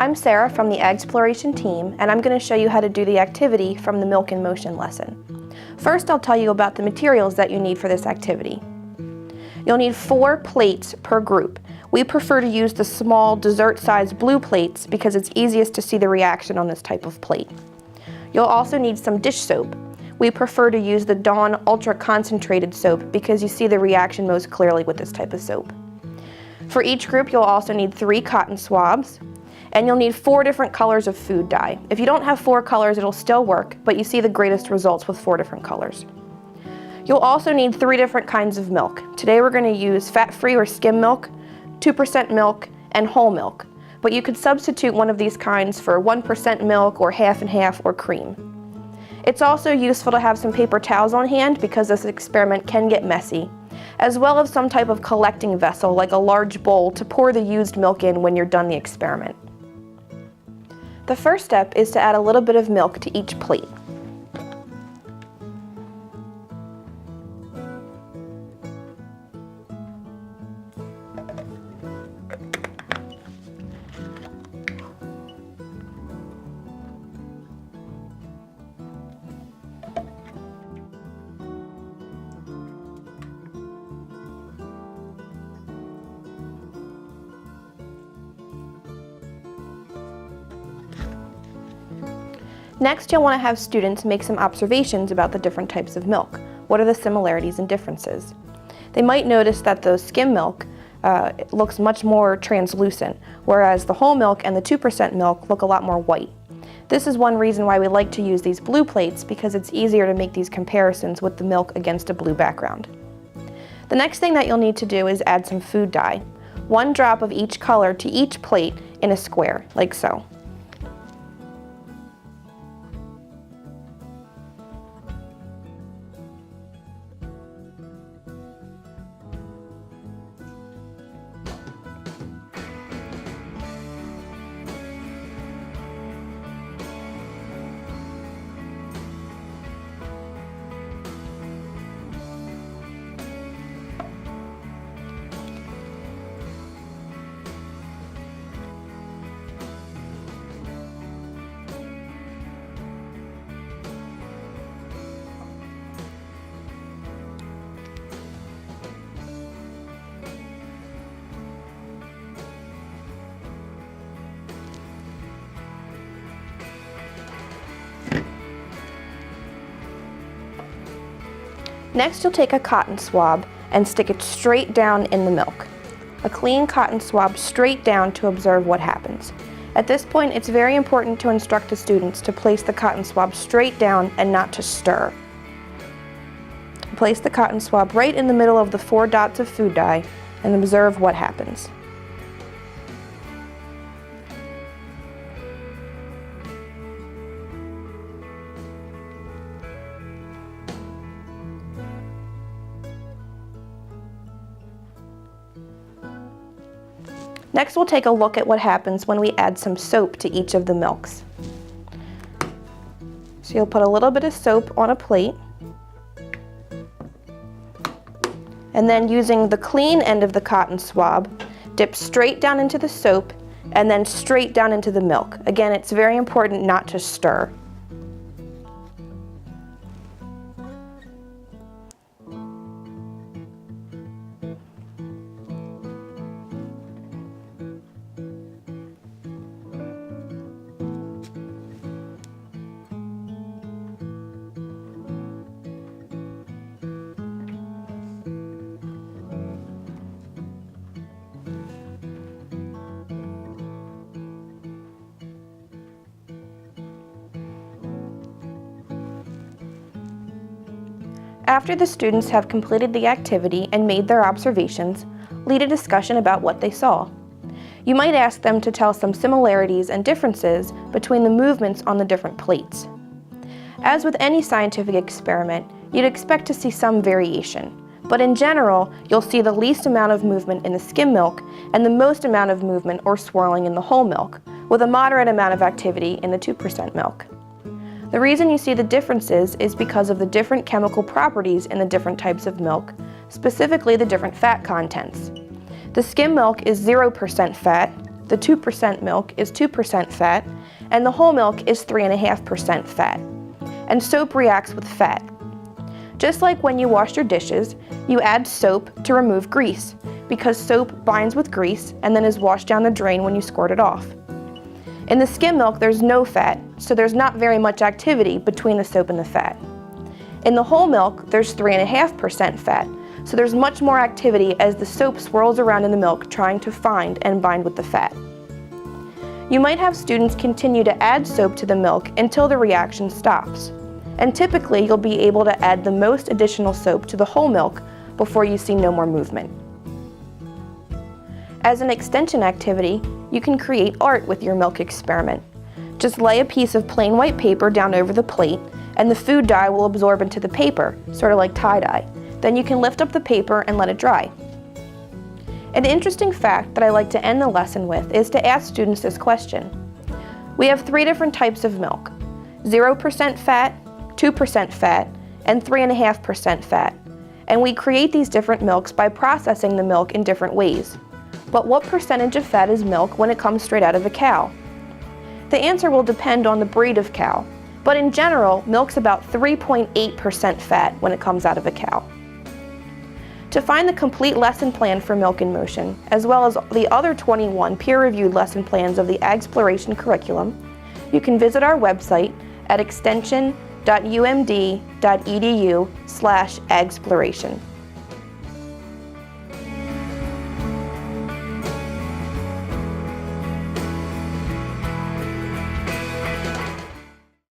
I'm Sara from the AGsploration team, and I'm going to show you how to do the activity from the Milk in Motion lesson. First, I'll tell you about the materials that you need for this activity. You'll need 4 plates per group. We prefer to use the small dessert-sized blue plates because it's easiest to see the reaction on this type of plate. You'll also need some dish soap. We prefer to use the Dawn Ultra Concentrated soap because you see the reaction most clearly with this type of soap. For each group, you'll also need 3 cotton swabs, and you'll need 4 different colors of food dye. If you don't have 4 colors, it'll still work, but you see the greatest results with 4 different colors. You'll also need 3 different kinds of milk. Today we're going to use fat-free or skim milk, 2% milk, and whole milk. But you could substitute one of these kinds for 1% milk or half and half or cream. It's also useful to have some paper towels on hand because this experiment can get messy, as well as some type of collecting vessel like a large bowl to pour the used milk in when you're done the experiment. The first step is to add a little bit of milk to each plate. Next, you'll want to have students make some observations about the different types of milk. What are the similarities and differences? They might notice that the skim milk looks much more translucent, whereas the whole milk and the 2% milk look a lot more white. This is one reason why we like to use these blue plates, because it's easier to make these comparisons with the milk against a blue background. The next thing that you'll need to do is add some food dye. 1 drop of each color to each plate in a square, like so. Next, you'll take a cotton swab and stick it straight down in the milk. A clean cotton swab straight down to observe what happens. At this point, it's very important to instruct the students to place the cotton swab straight down and not to stir. Place the cotton swab right in the middle of the 4 dots of food dye and observe what happens. Next, we'll take a look at what happens when we add some soap to each of the milks. So you'll put a little bit of soap on a plate, and then using the clean end of the cotton swab, dip straight down into the soap and then straight down into the milk. Again, it's very important not to stir. After the students have completed the activity and made their observations, lead a discussion about what they saw. You might ask them to tell some similarities and differences between the movements on the different plates. As with any scientific experiment, you'd expect to see some variation, but in general, you'll see the least amount of movement in the skim milk and the most amount of movement or swirling in the whole milk, with a moderate amount of activity in the 2% milk. The reason you see the differences is because of the different chemical properties in the different types of milk, specifically the different fat contents. The skim milk is 0% fat, the 2% milk, is 2% fat, and the whole milk is 3.5% fat. And soap reacts with fat. Just like when you wash your dishes, you add soap to remove grease, because soap binds with grease and then is washed down the drain when you squirt it off. In the skim milk, there's no fat, so there's not very much activity between the soap and the fat. In the whole milk, there's 3.5% fat, so there's much more activity as the soap swirls around in the milk trying to find and bind with the fat. You might have students continue to add soap to the milk until the reaction stops, and typically you'll be able to add the most additional soap to the whole milk before you see no more movement. As an extension activity, you can create art with your milk experiment. Just lay a piece of plain white paper down over the plate, and the food dye will absorb into the paper, sort of like tie-dye. Then you can lift up the paper and let it dry. An interesting fact that I like to end the lesson with is to ask students this question. We have 3 different types of milk: 0% fat, 2% fat, and 3.5% fat. And we create these different milks by processing the milk in different ways. But what percentage of fat is milk when it comes straight out of a cow? The answer will depend on the breed of cow, but in general, milk's about 3.8% fat when it comes out of a cow. To find the complete lesson plan for Milk in Motion, as well as the other 21 peer-reviewed lesson plans of the AGsploration curriculum, you can visit our website at extension.umd.edu/AGsploration.